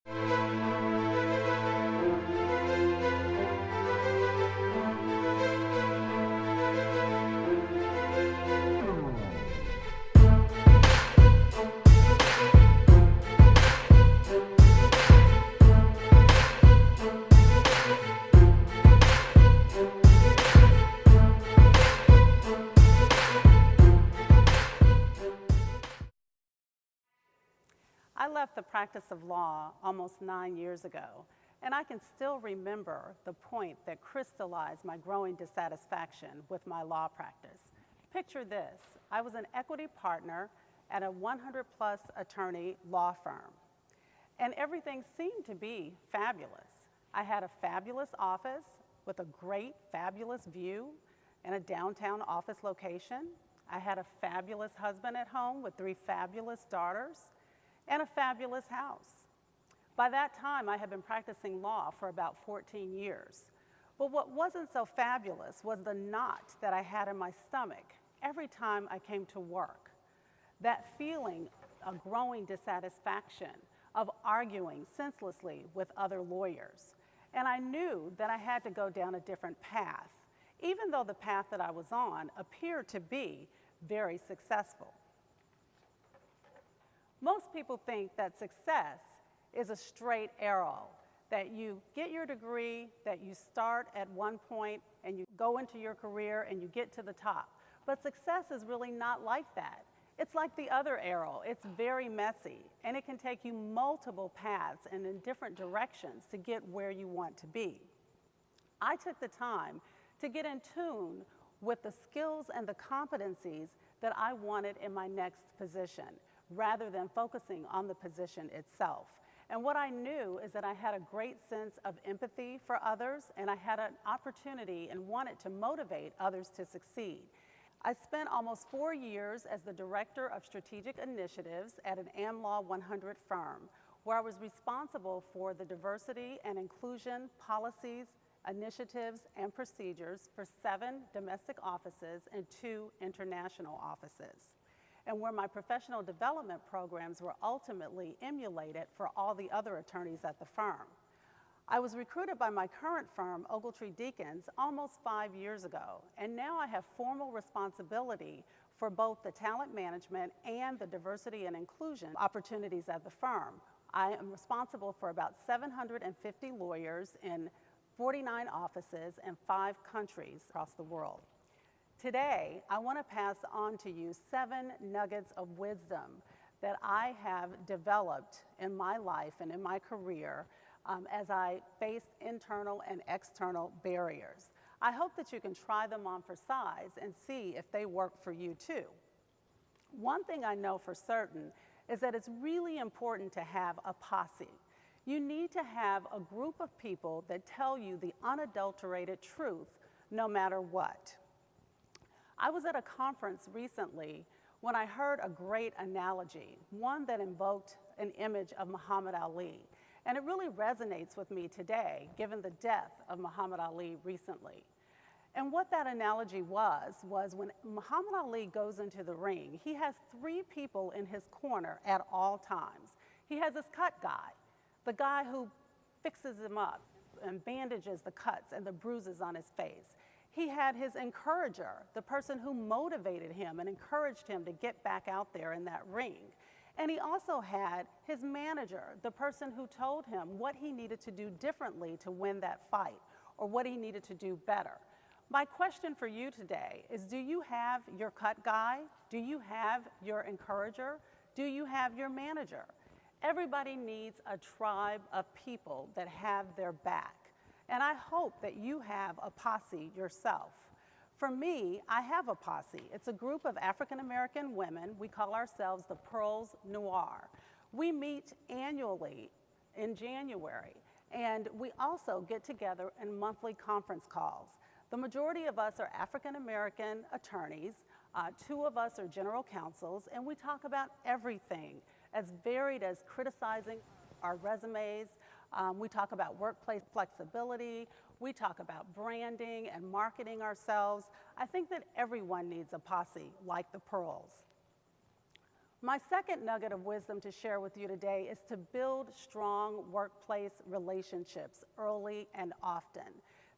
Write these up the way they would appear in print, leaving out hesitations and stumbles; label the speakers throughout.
Speaker 1: I left the practice of law almost 9 years ago, and I can still remember the point that crystallized my growing dissatisfaction with my law practice. Picture this: I was an equity partner at a 100-plus attorney law firm, and everything seemed to be fabulous. I had a fabulous office with a great, fabulous view in a downtown office location. I had a fabulous husband at home with 3 fabulous daughters, and a fabulous house. By that time, I had been practicing law for about 14 years. But what wasn't so fabulous was the knot that I had in my stomach every time I came to work. That feeling of growing dissatisfaction, of arguing senselessly with other lawyers. And I knew that I had to go down a different path, even though the path that I was on appeared to be very successful. Most people think that success is a straight arrow, that you get your degree, that you start at one point and you go into your career and you get to the top. But success is really not like that. It's like the other arrow. It's very messy, and it can take you multiple paths and in different directions to get where you want to be. I took the time to get in tune with the skills and the competencies that I wanted in my next position, rather than focusing on the position itself. And what I knew is that I had a great sense of empathy for others, and I had an opportunity and wanted to motivate others to succeed. I spent almost 4 years as the Director of Strategic Initiatives at an AmLaw 100 firm, where I was responsible for the diversity and inclusion policies, initiatives, and procedures for 7 domestic offices and 2 international offices, and where my professional development programs were ultimately emulated for all the other attorneys at the firm. I was recruited by my current firm, Ogletree Deakins, almost 5 years ago, and now I have formal responsibility for both the talent management and the diversity and inclusion opportunities at the firm. I am responsible for about 750 lawyers in 49 offices in 5 countries across the world. Today, I want to pass on to you 7 nuggets of wisdom that I have developed in my life and in my career as I face internal and external barriers. I hope that you can try them on for size and see if they work for you too. One thing I know for certain is that it's really important to have a posse. You need to have a group of people that tell you the unadulterated truth no matter what. I was at a conference recently when I heard a great analogy, one that invoked an image of Muhammad Ali. And it really resonates with me today, given the death of Muhammad Ali recently. And what that analogy was when Muhammad Ali goes into the ring, he has 3 people in his corner at all times. He has his cut guy, the guy who fixes him up and bandages the cuts and the bruises on his face. He had his encourager, the person who motivated him and encouraged him to get back out there in that ring. And he also had his manager, the person who told him what he needed to do differently to win that fight, or what he needed to do better. My question for you today is, do you have your cut guy? Do you have your encourager? Do you have your manager? Everybody needs a tribe of people that have their back. And I hope that you have a posse yourself. For me, I have a posse. It's a group of African-American women. We call ourselves the Pearls Noir. We meet annually in January, and we also get together in monthly conference calls. The majority of us are African-American attorneys. 2 of us are general counsels, and we talk about everything as varied as criticizing our resumes. We talk about workplace flexibility. We talk about branding and marketing ourselves. I think that everyone needs a posse like the Pearls. My second nugget of wisdom to share with you today is to build strong workplace relationships early and often.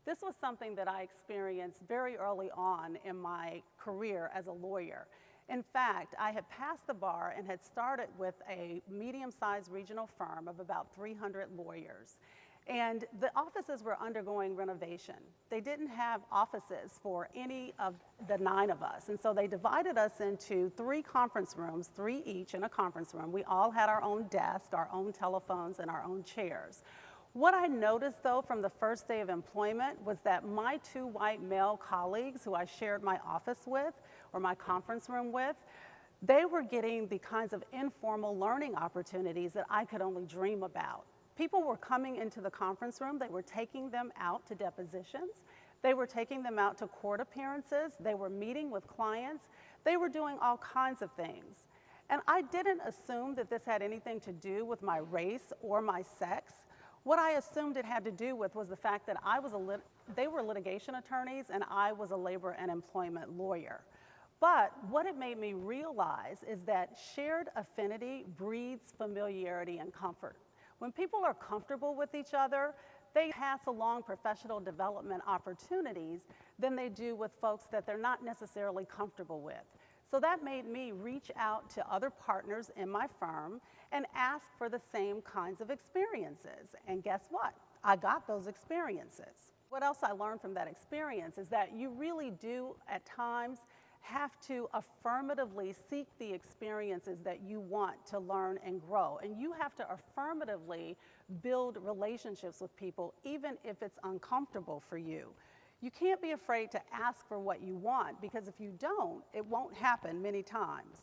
Speaker 1: This was something that I experienced very early on in my career as a lawyer. In fact, I had passed the bar and had started with a medium-sized regional firm of about 300 lawyers. And the offices were undergoing renovation. They didn't have offices for any of the 9 of us. And so they divided us into 3 conference rooms, 3 each in a conference room. We all had our own desk, our own telephones, and our own chairs. What I noticed, though, from the first day of employment was that my 2 white male colleagues who I shared my office with or my conference room with, they were getting the kinds of informal learning opportunities that I could only dream about. People were coming into the conference room, they were taking them out to depositions, they were taking them out to court appearances, they were meeting with clients, they were doing all kinds of things. And I didn't assume that this had anything to do with my race or my sex. What I assumed it had to do with was the fact that they were litigation attorneys and I was a labor and employment lawyer. But what it made me realize is that shared affinity breeds familiarity and comfort. When people are comfortable with each other, they pass along professional development opportunities than they do with folks that they're not necessarily comfortable with. So that made me reach out to other partners in my firm and ask for the same kinds of experiences. And guess what? I got those experiences. What else I learned from that experience is that you really do, at times, have to affirmatively seek the experiences that you want to learn and grow. And you have to affirmatively build relationships with people, even if it's uncomfortable for you. You can't be afraid to ask for what you want, because if you don't, it won't happen many times.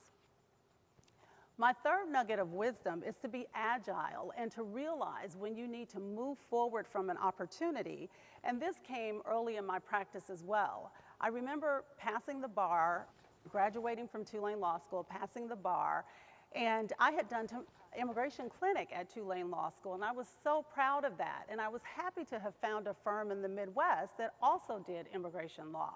Speaker 1: My third nugget of wisdom is to be agile and to realize when you need to move forward from an opportunity. And this came early in my practice as well. I remember passing the bar, graduating from Tulane Law School, passing the bar, and I had done immigration clinic at Tulane Law School, and I was so proud of that. And I was happy to have found a firm in the Midwest that also did immigration law.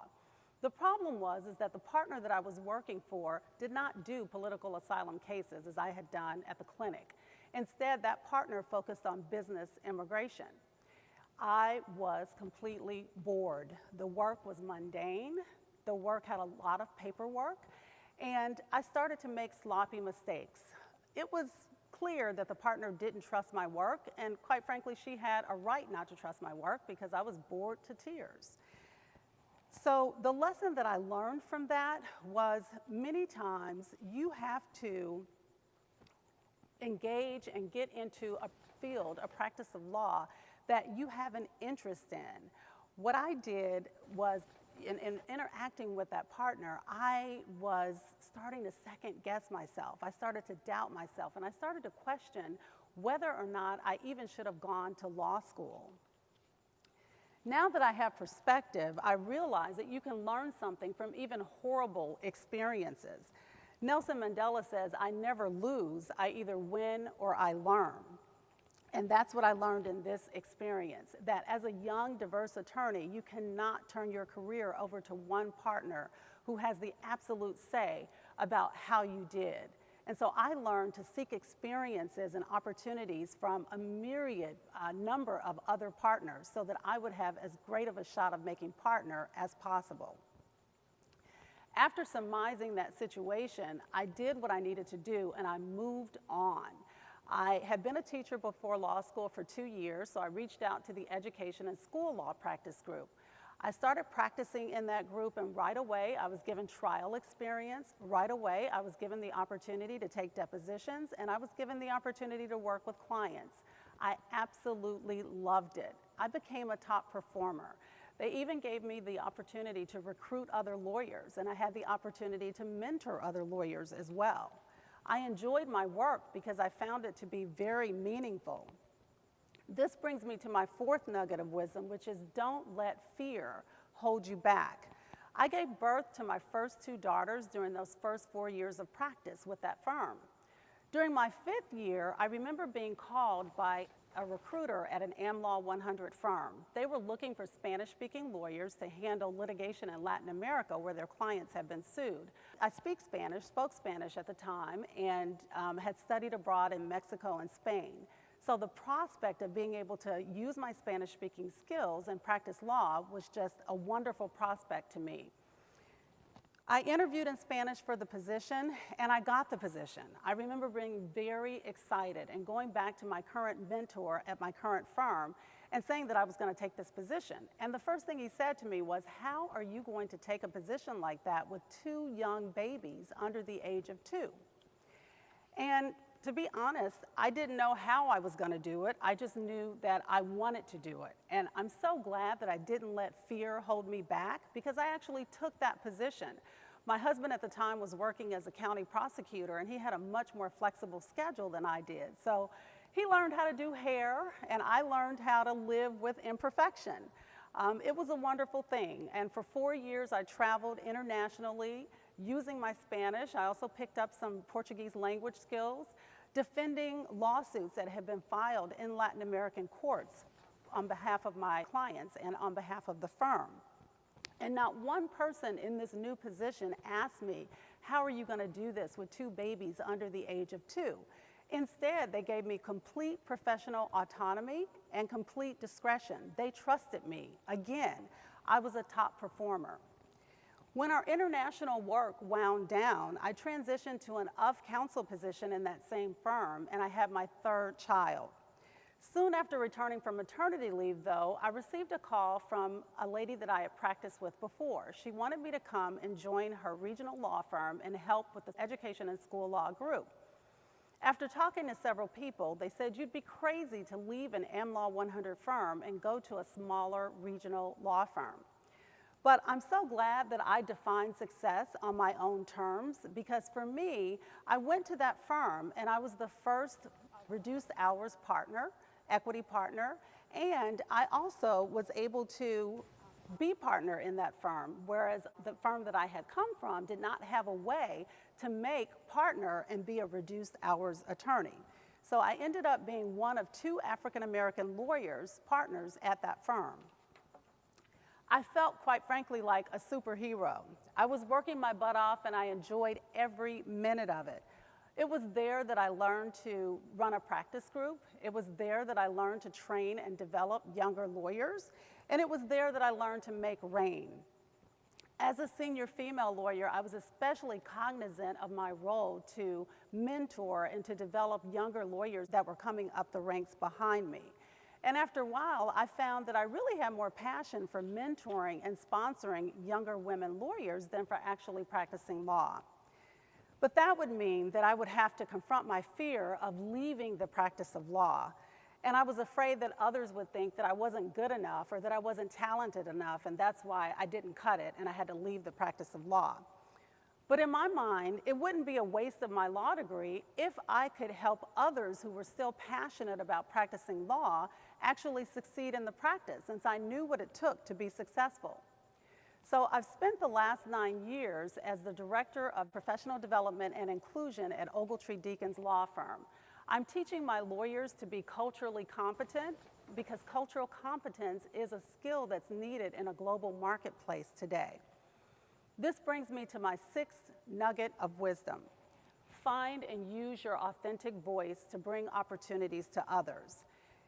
Speaker 1: The problem was that the partner that I was working for did not do political asylum cases as I had done at the clinic. Instead, that partner focused on business immigration. I was completely bored. The work was mundane. The work had a lot of paperwork, and I started to make sloppy mistakes. It was clear that the partner didn't trust my work, and quite frankly, she had a right not to trust my work because I was bored to tears. So the lesson that I learned from that was many times you have to engage and get into a field, a practice of law that you have an interest in. What I did was, in interacting with that partner, I was starting to second guess myself. I started to doubt myself, and I started to question whether or not I even should have gone to law school. Now that I have perspective, I realize that you can learn something from even horrible experiences. Nelson Mandela says, "I never lose, I either win or I learn." And that's what I learned in this experience, that as a young, diverse attorney, you cannot turn your career over to one partner who has the absolute say about how you did. And so I learned to seek experiences and opportunities from a myriad number of other partners so that I would have as great of a shot of making partner as possible. After surmising that situation, I did what I needed to do and I moved on. I had been a teacher before law school for 2 years, so I reached out to the education and school law practice group. I started practicing in that group, and right away I was given trial experience. Right away I was given the opportunity to take depositions, and I was given the opportunity to work with clients. I absolutely loved it. I became a top performer. They even gave me the opportunity to recruit other lawyers, and I had the opportunity to mentor other lawyers as well. I enjoyed my work because I found it to be very meaningful. This brings me to my fourth nugget of wisdom, which is don't let fear hold you back. I gave birth to my first 2 daughters during those first 4 years of practice with that firm. During my 5th year, I remember being called by a recruiter at an AmLaw 100 firm. They were looking for Spanish-speaking lawyers to handle litigation in Latin America where their clients have been sued. I spoke Spanish at the time, and had studied abroad in Mexico and Spain. So the prospect of being able to use my Spanish-speaking skills and practice law was just a wonderful prospect to me. I interviewed in Spanish for the position, and I got the position. I remember being very excited and going back to my current mentor at my current firm and saying that I was going to take this position. And the first thing he said to me was, "How are you going to take a position like that with 2 young babies under the age of 2?" And to be honest, I didn't know how I was going to do it. I just knew that I wanted to do it. And I'm so glad that I didn't let fear hold me back, because I actually took that position. My husband at the time was working as a county prosecutor, and he had a much more flexible schedule than I did. So he learned how to do hair, and I learned how to live with imperfection. It was a wonderful thing. And for 4 years, I traveled internationally using my Spanish. I also picked up some Portuguese language skills, defending lawsuits that had been filed in Latin American courts on behalf of my clients and on behalf of the firm. And not one person in this new position asked me, "How are you going to do this with 2 babies under the age of 2?" Instead, they gave me complete professional autonomy and complete discretion. They trusted me. Again, I was a top performer. When our international work wound down, I transitioned to an counsel position in that same firm, and I had my 3rd child. Soon after returning from maternity leave, though, I received a call from a lady that I had practiced with before. She wanted me to come and join her regional law firm and help with the education and school law group. After talking to several people, they said, "You'd be crazy to leave an AmLaw 100 firm and go to a smaller regional law firm." But I'm so glad that I defined success on my own terms, because for me, I went to that firm and I was the first reduced hours partner, equity partner, and I also was able to be partner in that firm, whereas the firm that I had come from did not have a way to make partner and be a reduced hours attorney. So I ended up being one of 2 African-American lawyers, partners at that firm. I felt, quite frankly, like a superhero. I was working my butt off, and I enjoyed every minute of it. It was there that I learned to run a practice group. It was there that I learned to train and develop younger lawyers. And it was there that I learned to make rain. As a senior female lawyer, I was especially cognizant of my role to mentor and to develop younger lawyers that were coming up the ranks behind me. And after a while, I found that I really had more passion for mentoring and sponsoring younger women lawyers than for actually practicing law. But that would mean that I would have to confront my fear of leaving the practice of law. And I was afraid that others would think that I wasn't good enough or that I wasn't talented enough, and that's why I didn't cut it and I had to leave the practice of law. But in my mind, it wouldn't be a waste of my law degree if I could help others who were still passionate about practicing law actually succeed in the practice, since I knew what it took to be successful. So I've spent the last 9 years as the Director of Professional Development and Inclusion at Ogletree Deakins Law Firm. I'm teaching my lawyers to be culturally competent, because cultural competence is a skill that's needed in a global marketplace today. This brings me to my 6th nugget of wisdom. Find and use your authentic voice to bring opportunities to others.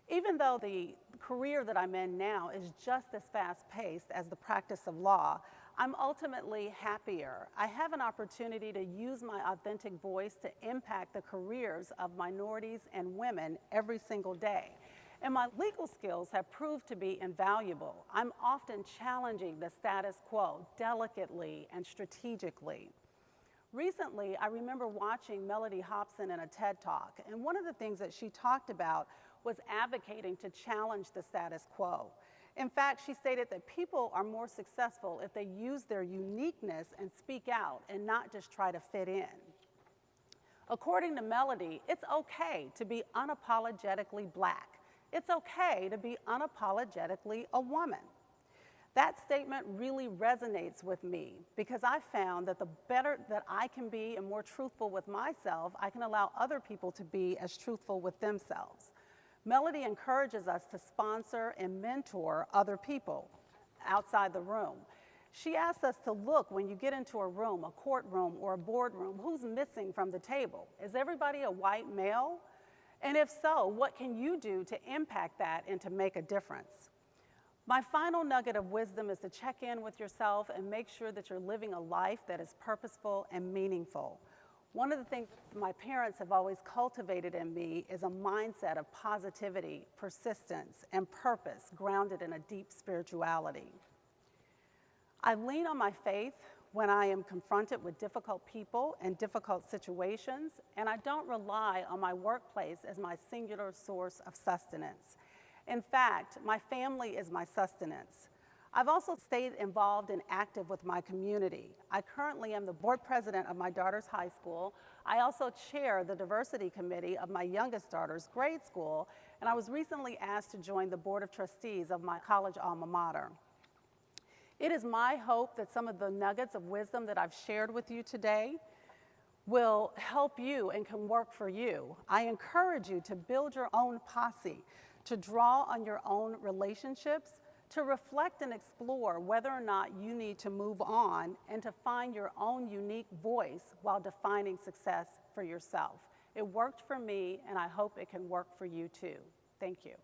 Speaker 1: Even though the career that I'm in now is just as fast-paced as the practice of law, I'm ultimately happier. I have an opportunity to use my authentic voice to impact the careers of minorities and women every single day. And my legal skills have proved to be invaluable. I'm often challenging the status quo delicately and strategically. Recently, I remember watching Melody Hobson in a TED Talk, and one of the things that she talked about was advocating to challenge the status quo. In fact, she stated that people are more successful if they use their uniqueness and speak out and not just try to fit in. According to Melody, it's okay to be unapologetically Black. It's okay to be unapologetically a woman. That statement really resonates with me because I found that the better that I can be and more truthful with myself, I can allow other people to be as truthful with themselves. Melody encourages us to sponsor and mentor other people outside the room. She asks us to look when you get into a room, a courtroom or a boardroom, who's missing from the table? Is everybody a white male? And if so, what can you do to impact that and to make a difference? My final nugget of wisdom is to check in with yourself and make sure that you're living a life that is purposeful and meaningful. One of the things my parents have always cultivated in me is a mindset of positivity, persistence, and purpose grounded in a deep spirituality. I lean on my faith when I am confronted with difficult people and difficult situations, and I don't rely on my workplace as my singular source of sustenance. In fact, my family is my sustenance. I've also stayed involved and active with my community. I currently am the board president of my daughter's high school. I also chair the diversity committee of my youngest daughter's grade school, and I was recently asked to join the board of trustees of my college alma mater. It is my hope that some of the nuggets of wisdom that I've shared with you today will help you and can work for you. I encourage you to build your own posse, to draw on your own relationships, to reflect and explore whether or not you need to move on, and to find your own unique voice while defining success for yourself. It worked for me, and I hope it can work for you too. Thank you.